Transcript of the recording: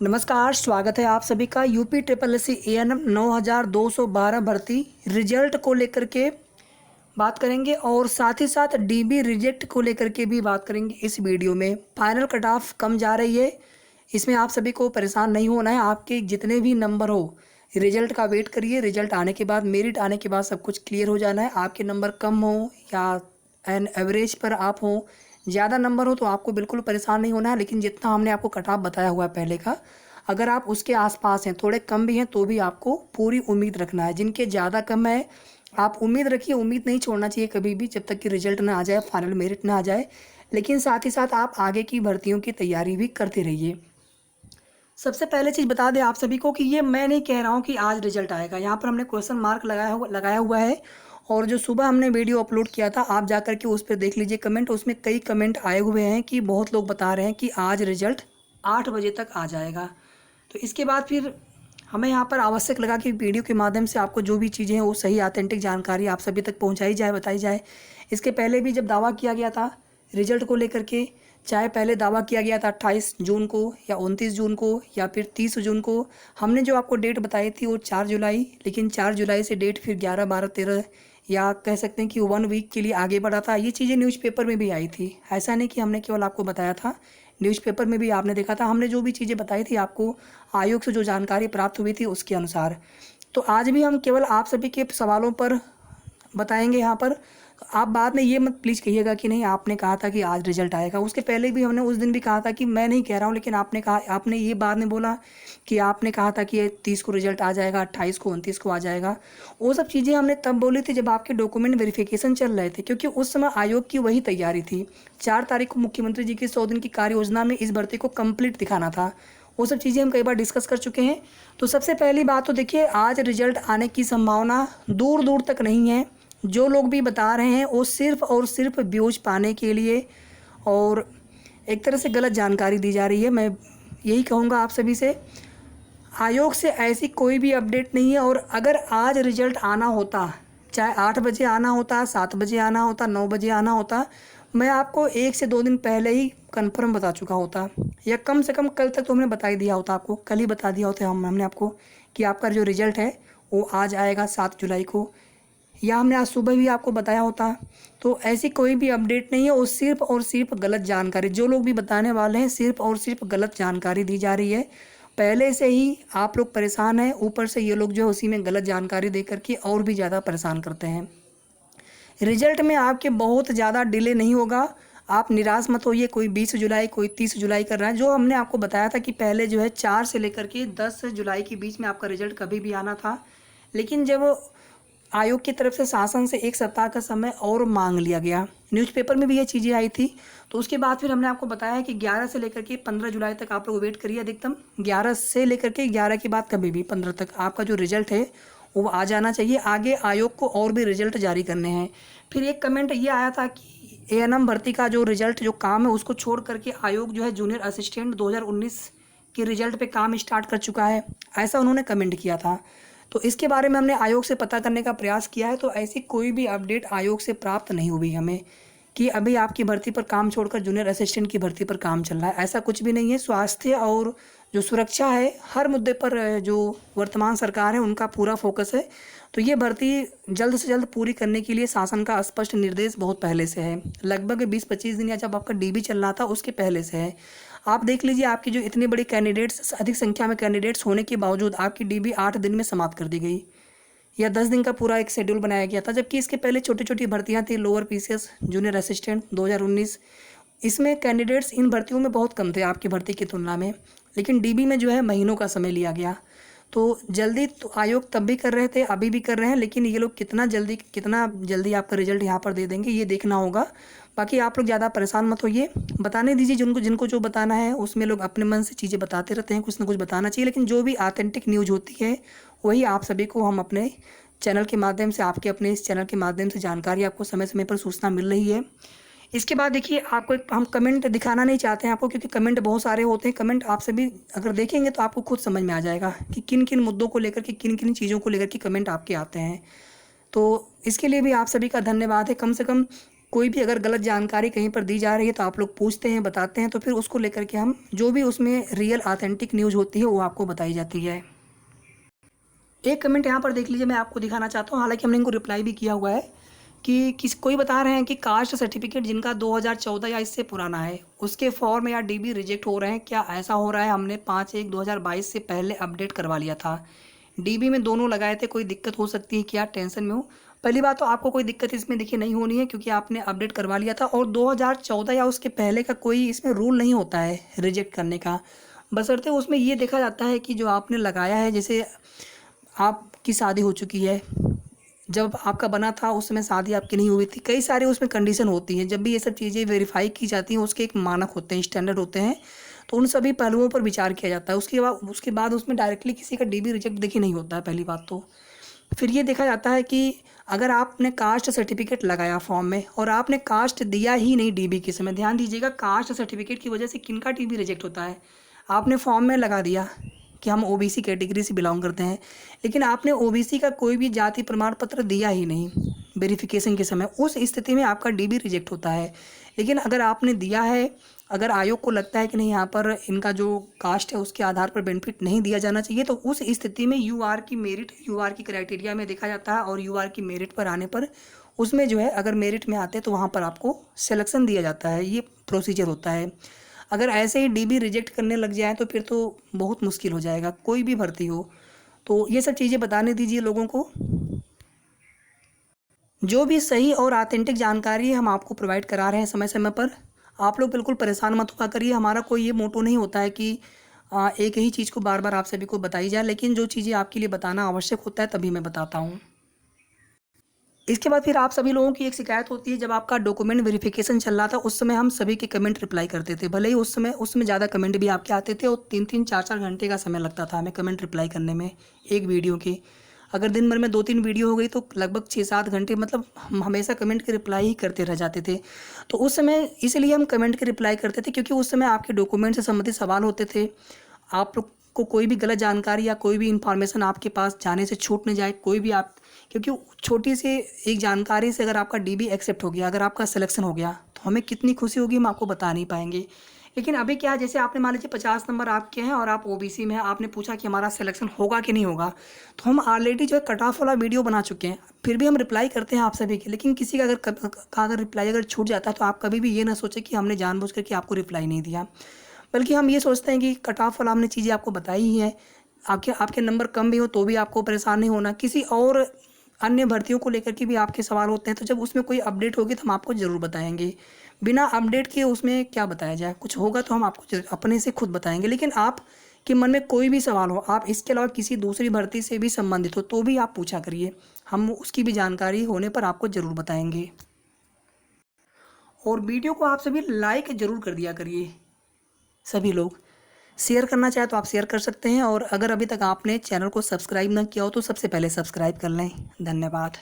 नमस्कार, स्वागत है आप सभी का UP triple S C ANM 9212 भर्ती रिजल्ट को लेकर के बात करेंगे और साथ ही साथ DB रिजेक्ट को लेकर के भी बात करेंगे। इस वीडियो में फाइनल कट ऑफ कम जा रही है, इसमें आप सभी को परेशान नहीं होना है। आपके जितने भी नंबर हो रिजल्ट का वेट करिए, रिजल्ट आने के बाद, मेरिट आने के बाद सब कुछ क्लियर हो जाना है। आपके नंबर कम हो या एन एवरेज पर आप हो, ज़्यादा नंबर हो तो आपको बिल्कुल परेशान नहीं होना है। लेकिन जितना हमने आपको कट ऑफ बताया हुआ है पहले का, अगर आप उसके आसपास हैं, थोड़े कम भी हैं, तो भी आपको पूरी उम्मीद रखना है। जिनके ज़्यादा कम है आप उम्मीद रखिए, उम्मीद नहीं छोड़ना चाहिए कभी भी, जब तक कि रिजल्ट ना आ जाए, फाइनल मेरिट ना आ जाए। लेकिन साथ ही साथ आप आगे की भर्तियों की तैयारी भी करते रहिए। सबसे पहले चीज़ बता दें आप सभी को कि ये मैं नहीं कह रहा हूँ कि आज रिजल्ट आएगा। यहाँ पर हमने क्वेश्चन मार्क लगाया हुआ है। और जो सुबह हमने वीडियो अपलोड किया था, आप जा कर के उस पर देख लीजिए कमेंट। उसमें कई कमेंट आए हुए हैं कि बहुत लोग बता रहे हैं कि आज रिजल्ट 8 बजे तक आ जाएगा। तो इसके बाद फिर हमें यहाँ पर आवश्यक लगा कि वीडियो के माध्यम से आपको जो भी चीज़ें हैं वो सही ऑथेंटिक जानकारी आप सभी तक पहुँचाई जाए, बताई जाए। इसके पहले भी जब दावा किया गया था रिजल्ट को लेकर के, चाहे पहले दावा किया गया था 28 जून को या 29 जून को या फिर 30 जून को, हमने जो आपको डेट बताई थी वो 4 जुलाई, लेकिन 4 जुलाई से डेट फिर 11, 12, 13 या कह सकते हैं कि 1 वीक के लिए आगे बढ़ा था। ये चीज़ें न्यूज़पेपर में भी आई थी, ऐसा नहीं कि हमने केवल आपको बताया था, न्यूज़पेपर में भी आपने देखा था। हमने जो भी चीज़ें बताई थी आपको, आयोग से जो जानकारी प्राप्त हुई थी उसके अनुसार। तो आज भी हम केवल आप सभी के सवालों पर बताएंगे यहाँ पर। आप बाद में ये मत प्लीज़ कहिएगा कि नहीं आपने कहा था कि आज रिजल्ट आएगा। उसके पहले भी हमने उस दिन भी कहा था कि मैं नहीं कह रहा हूँ, लेकिन आपने कहा, आपने ये बाद में बोला कि आपने कहा था कि 30 को रिजल्ट आ जाएगा, 28 को, 29 को आ जाएगा। वो सब चीज़ें हमने तब बोली थी जब आपके डॉक्यूमेंट वेरिफिकेशन चल रहे थे, क्योंकि उस समय आयोग की वही तैयारी थी। 4 तारीख को मुख्यमंत्री जी की 100 दिन की कार्य योजना में इस भर्ती को कंप्लीट दिखाना था। वो सब चीज़ें हम कई बार डिस्कस कर चुके हैं। तो सबसे पहली बात तो देखिए, आज रिजल्ट आने की संभावना दूर दूर तक नहीं है। जो लोग भी बता रहे हैं वो सिर्फ और सिर्फ व्यूज पाने के लिए और एक तरह से गलत जानकारी दी जा रही है। मैं यही कहूँगा आप सभी से, आयोग से ऐसी कोई भी अपडेट नहीं है। और अगर आज रिजल्ट आना होता, चाहे 8 बजे आना होता, 7 बजे आना होता, 9 बजे आना होता, मैं आपको 1 से 2 दिन पहले ही कंफर्म बता चुका होता, या कम से कम कल तक तो हमने बता ही दिया होता आपको। कल ही बता दिया होता हमने आपको कि आपका जो रिजल्ट है वो आज आएगा 7 जुलाई को, या हमने आज सुबह भी आपको बताया होता। तो ऐसी कोई भी अपडेट नहीं है, वो सिर्फ और सिर्फ गलत जानकारी, जो लोग भी बताने वाले हैं सिर्फ और सिर्फ गलत जानकारी दी जा रही है। पहले से ही आप लोग परेशान हैं, ऊपर से ये लोग जो है उसी में गलत जानकारी दे करके और भी ज़्यादा परेशान करते हैं। रिजल्ट में आपके बहुत ज़्यादा डिले नहीं होगा, आप निराश मत होइए। कोई 20 जुलाई, कोई 30 जुलाई कर रहा है। जो हमने आपको बताया था कि पहले जो है 4 से लेकर के 10 जुलाई के बीच में आपका रिजल्ट कभी भी आना था, लेकिन जब आयोग की तरफ से शासन से 1 सप्ताह का समय और मांग लिया गया, न्यूज़पेपर में भी ये चीज़ें आई थी, तो उसके बाद फिर हमने आपको बताया कि 11 से लेकर के 15 जुलाई तक आप लोग वेट करिए। अधिकतम 11 से लेकर के 11 के बाद कभी भी 15 तक आपका जो रिजल्ट है वो आ जाना चाहिए। आगे आयोग को और भी रिजल्ट जारी करने हैं। फिर एक कमेंट ये आया था कि ANM भर्ती का जो रिजल्ट, जो काम है, उसको छोड़ करके आयोग जो है जूनियर असिस्टेंट 2019 के रिजल्ट पे काम स्टार्ट कर चुका है, ऐसा उन्होंने कमेंट किया था। तो इसके बारे में हमने आयोग से पता करने का प्रयास किया है, तो ऐसी कोई भी अपडेट आयोग से प्राप्त नहीं हुई हमें कि अभी आपकी भर्ती पर काम छोड़कर जूनियर असिस्टेंट की भर्ती पर काम चल रहा है। ऐसा कुछ भी नहीं है। स्वास्थ्य और जो सुरक्षा है, हर मुद्दे पर जो वर्तमान सरकार है उनका पूरा फोकस है। तो ये भर्ती जल्द से जल्द पूरी करने के लिए शासन का स्पष्ट निर्देश बहुत पहले से है, लगभग 20-25 दिन या जब आपका DB चल रहा था उसके पहले से है। आप देख लीजिए, आपकी जो इतनी बड़ी कैंडिडेट्स, अधिक संख्या में कैंडिडेट्स होने के बावजूद आपकी DB 8 दिन में समाप्त कर दी गई, या 10 दिन का पूरा एक शेड्यूल बनाया गया था। जबकि इसके पहले छोटी छोटी भर्तियां थी, लोअर PCS, जूनियर असिस्टेंट 2019, इसमें कैंडिडेट्स इन भर्तियों में बहुत कम थे आपकी भर्ती की तुलना में, लेकिन DB में जो है महीनों का समय लिया गया। तो जल्दी तो आयोग तब भी कर रहे थे, अभी भी कर रहे हैं, लेकिन ये लोग कितना जल्दी आपका रिजल्ट यहाँ पर दे देंगे ये देखना होगा। बाकी आप लोग ज़्यादा परेशान मत होइए, बताने दीजिए जिनको जो बताना है। उसमें लोग अपने मन से चीज़ें बताते रहते हैं, कुछ ना कुछ बताना चाहिए, लेकिन जो भी ऑथेंटिक न्यूज़ होती है वही आप सभी को हम अपने चैनल के माध्यम से, आपके अपने इस चैनल के माध्यम से जानकारी आपको समय समय पर सूचना मिल रही है। इसके बाद देखिए, आपको एक हम कमेंट दिखाना नहीं चाहते हैं आपको, क्योंकि कमेंट बहुत सारे होते हैं। कमेंट आप सभी अगर देखेंगे तो आपको खुद समझ में आ जाएगा कि किन किन मुद्दों को लेकर के, किन किन चीज़ों को लेकर के कमेंट आपके आते हैं। तो इसके लिए भी आप सभी का धन्यवाद है। कम से कम कोई भी अगर गलत जानकारी कहीं पर दी जा रही है तो आप लोग पूछते हैं, बताते हैं, तो फिर उसको लेकर के हम जो भी उसमें रियल ऑथेंटिक न्यूज़ होती है वो आपको बताई जाती है। एक कमेंट यहाँ पर देख लीजिए, मैं आपको दिखाना चाहता हूँ, हालांकि हमने इनको रिप्लाई भी किया हुआ है कि कोई बता रहे हैं कि कास्ट सर्टिफिकेट जिनका 2014 या इससे पुराना है उसके फॉर्म या डीबी रिजेक्ट हो रहे हैं। क्या ऐसा हो रहा है? हमने 5/1/2022 से पहले अपडेट करवा लिया था, डीबी में दोनों लगाए थे, कोई दिक्कत हो सकती है क्या? टेंशन में हो? पहली बात तो आपको कोई दिक्कत इसमें देखिए नहीं होनी है, क्योंकि आपने अपडेट करवा लिया था और 2014 या उसके पहले का कोई इसमें रूल नहीं होता है रिजेक्ट करने का। बशर्ते उसमें ये देखा जाता है कि जो आपने लगाया है, जैसे आपकी शादी हो चुकी है, जब आपका बना था उस समय शादी आपकी नहीं हुई थी, कई सारे उसमें कंडीशन होती हैं। जब भी ये सब चीज़ें वेरीफाई की जाती हैं उसके एक मानक होते हैं, स्टैंडर्ड होते हैं, तो उन सभी पहलुओं पर विचार किया जाता है। उसके बाद उसमें डायरेक्टली किसी का डीबी रिजेक्ट देखिए नहीं होता है, पहली बात तो। फिर ये देखा जाता है कि अगर आपने कास्ट सर्टिफिकेट लगाया फॉर्म में और आपने कास्ट दिया ही नहीं डीबी के समय, ध्यान दीजिएगा, कास्ट सर्टिफिकेट की वजह से किनका डीबी रिजेक्ट होता है? आपने फॉर्म में लगा दिया कि हम ओबीसी कैटेगरी से बिलोंग करते हैं, लेकिन आपने ओबीसी का कोई भी जाति प्रमाण पत्र दिया ही नहीं वेरिफिकेशन के समय, उस स्थिति में आपका डीबी रिजेक्ट होता है। लेकिन अगर आपने दिया है, अगर आयोग को लगता है कि नहीं यहाँ पर इनका जो कास्ट है उसके आधार पर बेनिफिट नहीं दिया जाना चाहिए, तो उस स्थिति में यूआर की मेरिट, यूआर की क्राइटेरिया में देखा जाता है और यूआर की मेरिट पर आने पर उसमें जो है अगर मेरिट में आते हैं तो वहाँ पर आपको सिलेक्शन दिया जाता है। ये प्रोसीजर होता है। अगर ऐसे ही डीबी रिजेक्ट करने लग जाए तो फिर तो बहुत मुश्किल हो जाएगा, कोई भी भर्ती हो। तो ये सब चीज़ें बताने दीजिए लोगों को। जो भी सही और ऑथेंटिक जानकारी हम आपको प्रोवाइड करा रहे हैं समय समय पर, आप लोग बिल्कुल परेशान मत हुआ करिए। हमारा कोई ये मोटो नहीं होता है कि एक ही चीज़ को बार बार आप सभी को बताई जाए, लेकिन जो चीज़ें आपके लिए बताना आवश्यक होता है तभी मैं बताता हूँ। इसके बाद फिर आप सभी लोगों की एक शिकायत होती है, जब आपका डॉक्यूमेंट वेरिफिकेशन चल रहा था उस समय हम सभी के कमेंट रिप्लाई करते थे, भले ही उस समय ज़्यादा कमेंट भी आपके आते थे और 3-3 4-4 घंटे का समय लगता था हमें कमेंट रिप्लाई करने में एक वीडियो के। अगर दिन भर में 2-3 वीडियो हो गई तो लगभग 6-7 घंटे, मतलब हम हमेशा कमेंट के रिप्लाई ही करते रह जाते थे। तो उस समय इसलिए हम कमेंट के रिप्लाई करते थे क्योंकि उस समय आपके डॉक्यूमेंट से संबंधित सवाल होते थे। आप लोग को कोई भी गलत जानकारी या कोई भी इन्फॉर्मेशन आपके पास जाने से छूट नहीं जाए, कोई भी आप, क्योंकि छोटी सी एक जानकारी से अगर आपका डीबी एक्सेप्ट हो गया, अगर आपका सिलेक्शन हो गया तो हमें कितनी खुशी होगी हम आपको बता नहीं पाएंगे। लेकिन अभी क्या है, जैसे आपने मान लीजिए 50 नंबर आपके हैं और आप ओबीसी में हैं, आपने पूछा कि हमारा सिलेक्शन होगा कि नहीं होगा, तो हम ऑलरेडी जो है कट ऑफ वाला वीडियो बना चुके हैं, फिर भी हम रिप्लाई करते हैं आप सभी के। लेकिन किसी का अगर रिप्लाई अगर छूट जाता है तो आप कभी भी ये ना सोचें कि हमने जानबूझ करके आपको रिप्लाई नहीं दिया, बल्कि हम ये सोचते हैं कि कट ऑफ वाला हमने चीज़ें आपको बताई ही है। आपके नंबर कम भी हो तो भी आपको परेशान नहीं होना। किसी और अन्य भर्तियों को लेकर के भी आपके सवाल होते हैं, तो जब उसमें कोई अपडेट होगी तो हम आपको ज़रूर बताएंगे। बिना अपडेट के उसमें क्या बताया जाए, कुछ होगा तो हम आपको अपने से खुद बताएंगे। लेकिन आप के मन में कोई भी सवाल हो, आप इसके अलावा किसी दूसरी भर्ती से भी संबंधित हो तो भी आप पूछा करिए, हम उसकी भी जानकारी होने पर आपको ज़रूर बताएंगे। और वीडियो को आप सभी लाइक ज़रूर कर दिया करिए। सभी लोग शेयर करना चाहे तो आप शेयर कर सकते हैं, और अगर अभी तक आपने चैनल को सब्सक्राइब ना किया हो तो सबसे पहले सब्सक्राइब कर लें। धन्यवाद।